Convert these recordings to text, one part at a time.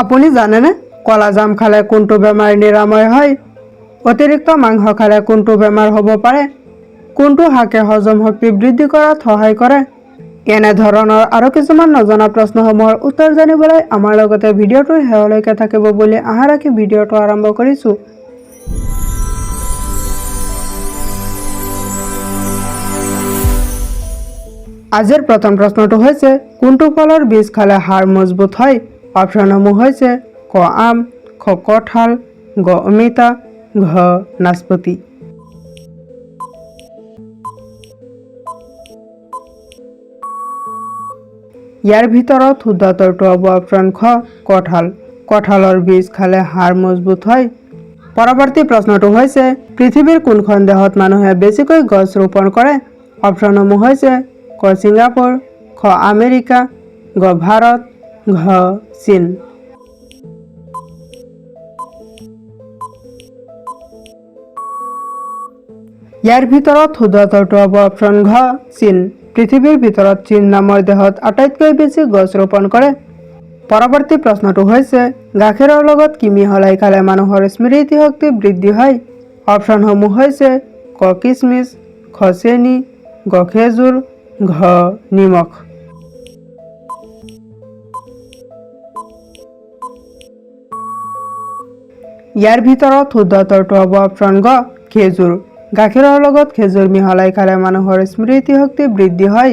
আপুনি জানেনে কলা জাম খালে কোনটো বেমাৰ নিৰাময় হয়? অতিৰিক্ত মাংস খালে কোনটো বেমাৰ হ'ব পাৰে? কোনটো শাকে হজম শক্তি বৃদ্ধি কৰাত সহায় কৰে? এনে ধৰণৰ আৰু কিছুমান নজনা প্ৰশ্নসমূহৰ উত্তৰ জানিবলৈ আমাৰ লগতে ভিডিঅ'টোৰ শেষলৈকে থাকিব বুলি আশা ৰাখি ভিডিঅ'টো আৰম্ভ কৰিছোঁ। আজিৰ প্ৰথম প্ৰশ্নটো হৈছে কোনটো ফলৰ বীজ খালে হাড় মজবুত হয়? অপশ্যনসমূহ হৈছে ক আম, খ কঁঠাল, গ অমিতা, ঘ নাচপতি। ইয়াৰ ভিতৰত শুদ্ধ উত্তৰটো হ'ব অপশ্যন খ কঁঠাল। কঁঠালৰ বীজ খালে হাড় মজবুত হয়। পৰৱৰ্তী প্ৰশ্নটো হৈছে পৃথিৱীৰ কোনখন দেশত মানুহে বেছিকৈ গছ ৰোপণ কৰে? অপশ্যনসমূহ হৈছে ক ছিংগাপুৰ, খ আমেৰিকা, গ ভাৰত, ঘ চীন। ইয়াৰ ভিতৰত শুদ্ধ উত্তৰটো হ'ব অপশ্যন ঘ চীন। পৃথিৱীৰ ভিতৰত চীন নামৰ দেশত আটাইতকৈ বেছি গছ ৰোপণ কৰে। পৰৱৰ্তী প্ৰশ্নটো হৈছে গাখীৰৰ লগত কি মিহলাই খালে মানুহৰ স্মৃতি শক্তি বৃদ্ধি হয়? অপশ্যনসমূহ হৈছে ক কিচমিচ, খ চেনি, গ খেজুৰ, ঘ নিমখ। ইয়াৰ ভিতৰত শুদ্ধ উত্তৰটো হ'ব অপশ্যন গ খেজুৰ। গাখীৰৰ লগত খেজুৰ মিহলাই খালে মানুহৰ স্মৃতি শক্তি বৃদ্ধি হয়।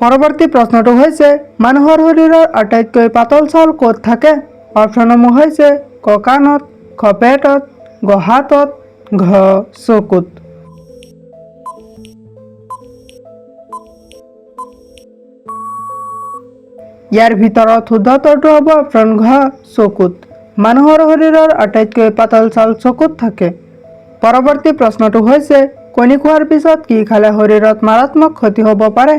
পৰৱৰ্তী প্ৰশ্নটো হৈছে মানুহৰ শৰীৰৰ আটাইতকৈ পাতল ছাল ক'ত থাকে? অপশ্যনসমূহ হৈছে ক কাণত, খ পেটত, গ হাতত, ঘ চকুত। ইয়াৰ ভিতৰত শুদ্ধ উত্তৰটো হ'ব অপশ্যন ঘ চকুত। মানুহৰ শৰীৰৰ আটাইতকৈ পাতল ছাল চকুত থাকে। পৰৱৰ্তী প্ৰশ্নটো হৈছে কণী খোৱাৰ পিছত কি খালে শৰীৰত মাৰাত্মক ক্ষতি হ'ব পাৰে?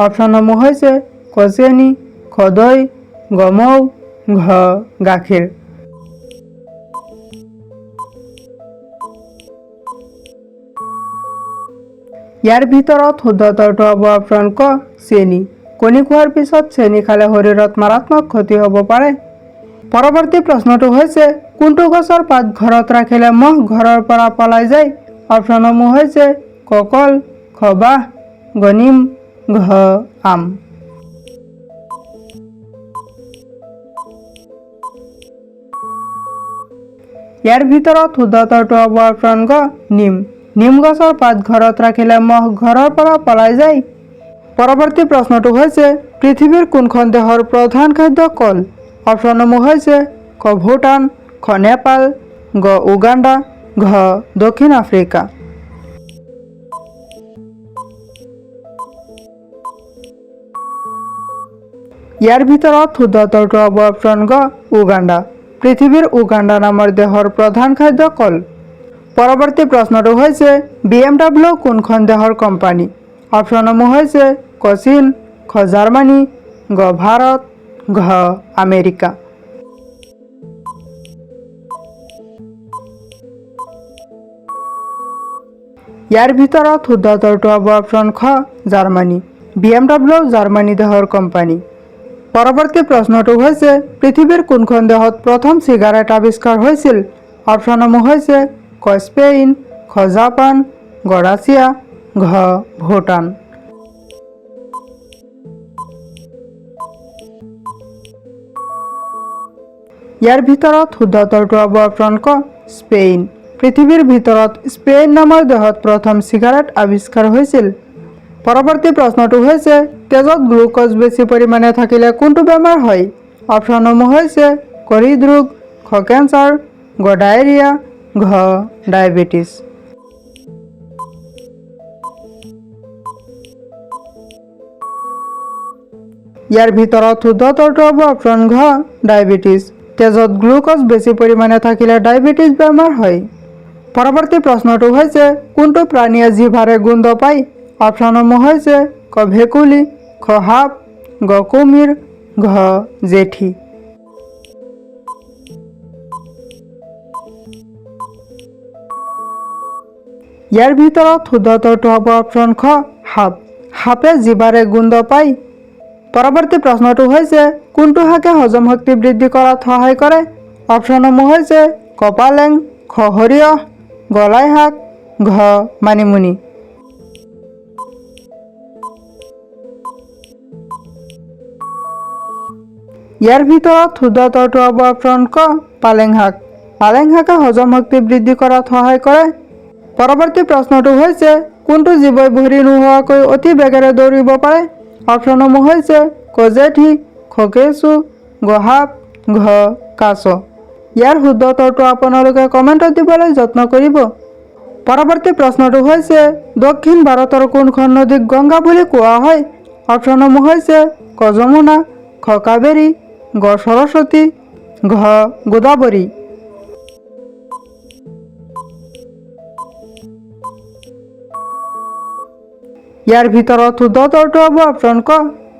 অপশ্যনসমূহ হৈছে ক চেনি, খ দৈ, গ মৌ, ঘ গাখীৰ। ইয়াৰ ভিতৰত শুদ্ধ উত্তৰটো হ'ব অপশ্যন ক চেনি। কণী খোৱাৰ পিছত চেনি খালে শৰীৰত মাৰাত্মক ক্ষতি হ'ব পাৰে। পৰৱৰ্তী প্ৰশ্নটো হৈছে কোনটো গছৰ পাত ঘৰত ৰাখিলে মহ ঘৰৰ পৰা পলাই যায়? অপশ্যনসমূহ হৈছে ক কল, খ বাঁহ, গ নিম, ঘ আম। ইয়াৰ ভিতৰত শুদ্ধ উত্তৰটো হ'ব অপশ্যন গ নিম। নিম গছৰ পাত ঘৰত ৰাখিলে মহ ঘৰৰ পৰা পলাই যায়। পৰৱৰ্তী প্ৰশ্নটো হৈছে পৃথিৱীৰ কোনখন দেশৰ প্ৰধান খাদ্য কল? অপশ্যনসমূহ হৈছে ক ভূটান, খ নেপাল, গ উগাণ্ডা, ঘ দক্ষিণ আফ্ৰিকা। ইয়াৰ ভিতৰত শুদ্ধ উত্তৰটো হ'ব অপশ্যন গ উগাণ্ডা। পৃথিৱীৰ উগাণ্ডা নামৰ দেশৰ প্ৰধান খাদ্য কল। পৰৱৰ্তী প্ৰশ্নটো হৈছে BMW কোনখন দেশৰ কোম্পানী? অপশ্যনসমূহ হৈছে ক চীন, খ জাৰ্মানী, গ ভাৰত, ঘ আমেৰিকা। ইয়াৰ ভিতৰত শুদ্ধ উত্তৰটো হ'ব অপশ্যন খ জাৰ্মানী। BMW জাৰ্মানী দেশৰ কোম্পানী। পৰৱৰ্তী প্ৰশ্নটো হৈছে পৃথিৱীৰ কোনখন দেশত প্ৰথম চিগাৰেট আৱিষ্কাৰ হৈছিল? অপশ্যনসমূহ হৈছে ক স্পেইন, খ জাপান, গ ৰাছিয়া, ঘ ভূটান। ইয়াৰ ভিতৰত শুদ্ধ উত্তৰটো হ'ব অপশ্যন ক স্পেইন। পৃথিৱীৰ ভিতৰত স্পেইন নামৰ দেশত প্ৰথম চিগাৰেট আৱিষ্কাৰ হৈছিল। পৰৱৰ্তী প্ৰশ্নটো হৈছে তেজত গ্লুক'জ বেছি পৰিমাণে থাকিলে কোনটো বেমাৰ হয়? অপশ্যনসমূহ হৈছে ক হৃদৰোগ, খ কেঞ্চাৰ, গ ডায়েৰিয়া, ঘ ডায়েবেটিছ। ইয়াৰ ভিতৰত শুদ্ধ উত্তৰটো হ'ব অপশ্যন ঘ ডায়েবেটিছ। তেজত গ্লুক'জ বেছি পৰিমাণে থাকিলে ডায়েবেটিছ বেমাৰ হয়। পৰৱৰ্তী প্ৰশ্নটো হৈছে কোনটো প্ৰাণীয়ে জিভাৰে গোন্ধ পায়? অপশ্যনসমূহ হৈছে ক ভেকুলী, খ সাপ, গ কুমিৰ, ঘ জেঠী। ইয়াৰ ভিতৰত শুদ্ধ উত্তৰটো হ'ব অপশ্যন খ সাপ। সাপে জিভাৰে গোন্ধ পায়। পৰৱৰ্তী প্ৰশ্নটো হৈছে কোনটো শাকে হজম শক্তি বৃদ্ধি কৰাত সহায় কৰে? অপশ্যনসমূহ হৈছে ক পালেং, খ সৰিয়হ, গ লাই শাক, ঘ মানিমুনি। ইয়াৰ ভিতৰত শুদ্ধ উত্তৰটো হ'ব অপশ্যন ক পালেং শাক। পালেং শাকে হজম শক্তি বৃদ্ধি কৰাত সহায় কৰে। পৰৱৰ্তী প্ৰশ্নটো হৈছে কোনটো জীৱই ভৰি নোহোৱাকৈ অতি বেগেৰে দৌৰিব পাৰে? অপশ্যনসমূহ হৈছে ক জেঠী, খ কেঁচু, গ সাপ, ঘ কাছ। ইয়াৰ শুদ্ধ উত্তৰটো আপোনালোকে কমেণ্টত দিবলৈ যত্ন কৰিব। পৰৱৰ্তী প্ৰশ্নটো হৈছে দক্ষিণ ভাৰতৰ কোনখন নদীক গংগা বুলি কোৱা হয়? অপশ্যনসমূহ হৈছে ক যমুনা, খ কাবেৰী, গ সৰস্বতী, ঘ গোদাবৰী। ইয়াৰ ভিতৰত শুদ্ধ উত্তৰটো হ'ব অপশ্যন ক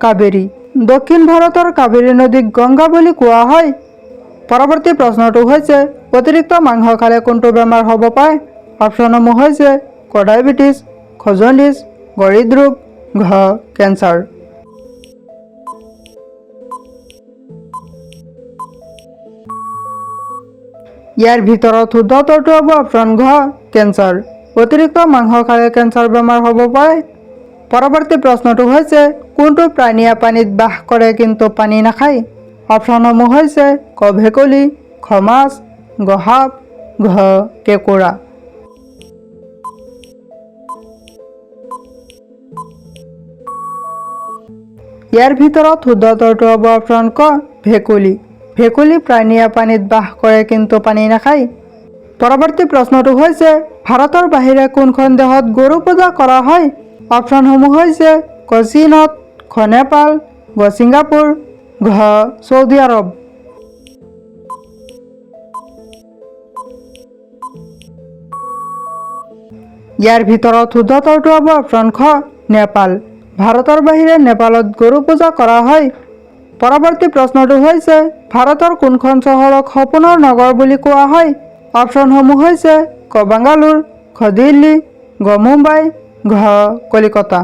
কাবেৰী। দক্ষিণ ভাৰতৰ কাবেৰী নদীক গংগা বুলি কোৱা হয়। পৰৱৰ্তী প্ৰশ্নটো হৈছে অতিৰিক্ত মাংস খালে কোনটো বেমাৰ হ'ব পাৰে? অপশ্যনসমূহ হৈছে ক ডায়েবেটিছ, খ জণ্ডিছ, গ হৃদৰোগ, ঘ কেঞ্চাৰ। ইয়াৰ ভিতৰত শুদ্ধ উত্তৰটো হ'ব অপশ্যন ঘ কেঞ্চাৰ। অতিৰিক্ত মাংস খালে কেঞ্চাৰ বেমাৰ হ'ব পাৰে। পৰৱৰ্তী প্ৰশ্নটো হৈছে কোনটো প্ৰাণীয়ে পানীত বাস কৰে কিন্তু পানী নাখায়? অপশ্যনসমূহ হৈছে ক ভেকুলী, খ মাছ, গ সাপ, ঘ কেঁকোৰা। ইয়াৰ ভিতৰত শুদ্ধ উত্তৰটো হ'ব অপশ্যন ক ভেকুলী। ভেকুলী প্ৰাণীয়ে পানীত বাস কৰে কিন্তু পানী নাখায়। পৰৱৰ্তী প্ৰশ্নটো হৈছে ভাৰতৰ বাহিৰে কোনখন দেশত গৰু পূজা কৰা হয়? অপশ্যনসমূহ হৈছে ক চীনত, খ নেপাল, গ ছিংগাপুৰ, ঘ চৌদি আৰব। ইয়াৰ ভিতৰত শুদ্ধ উত্তৰটো হ'ব অপশ্যন খ নেপাল। ভাৰতৰ বাহিৰে নেপালত গৰু পূজা কৰা হয়। পৰৱৰ্তী প্ৰশ্নটো হৈছে ভাৰতৰ কোনখন চহৰক সপোনৰ নগৰ বুলি কোৱা হয়? অপশ্যনসমূহ হৈছে ক বাংগালোৰ, খ দিল্লী, গ মুম্বাই, ঘ কলিকতা।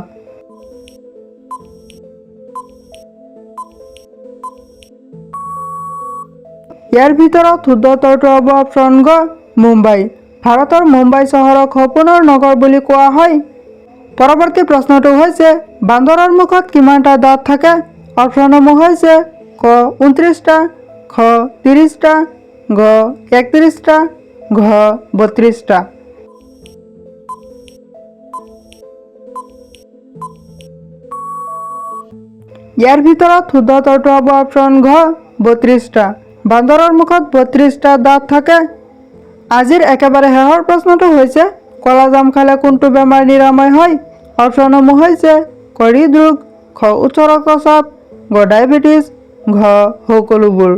ইয়াৰ ভিতৰত শুদ্ধ উত্তৰটো হ'ব অপশ্যন গ মুম্বাই। ভাৰতৰ মুম্বাই চহৰক সপোনৰ নগৰ বুলি কোৱা হয়। পৰৱৰ্তী প্ৰশ্নটো হৈছে বান্দৰৰ মুখত কিমানটা দাঁত থাকে? অপশ্যনসমূহ হৈছে ক 29টা, খ 30টা, গ 31টা, ঘ 32টা। ইয়াৰ ভিতৰত শুদ্ধ উত্তৰটো হ'ব অপশ্যন ঘ 32টা। বান্দৰৰ মুখত 32টা দাঁত থাকে। আজিৰ একেবাৰে শেষৰ প্ৰশ্নটো হৈছে কলা জাম খালে কোনটো বেমাৰ নিৰাময় হয়? অপশ্যনসমূহ হৈছে ক হৃদৰোগ, খ উচ্চ ৰক্তচাপ, গ ডায়েবেটিছ, ঘ সকলোবোৰ।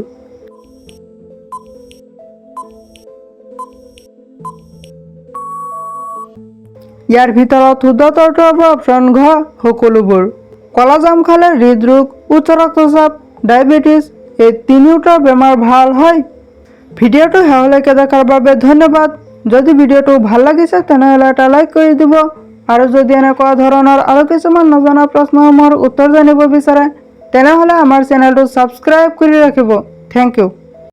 ইয়াৰ ভিতৰত শুদ্ধ উত্তৰটো হ'ব অপশ্যন ঘ সকলোবোৰ। কলা জাম খালে হৃদৰোগ, উচ্চ ৰক্তচাপ, ডায়েবেটিছ এই তিনিওটা বেমাৰ ভাল হয়। ভিডিঅ'টো শেষলৈকে দেখাৰ বাবে ধন্যবাদ। যদি ভিডিঅ'টো ভাল লাগিছে তেনেহ'লে এটা লাইক কৰি দিব আৰু যদি এনেকুৱা ধৰণৰ আৰু কিছুমান নজনা প্ৰশ্নসমূহৰ উত্তৰ জানিব বিচাৰে তেনেহ'লে আমাৰ চেনেলটো ছাবস্ক্ৰাইব কৰি ৰাখিব। Thank U.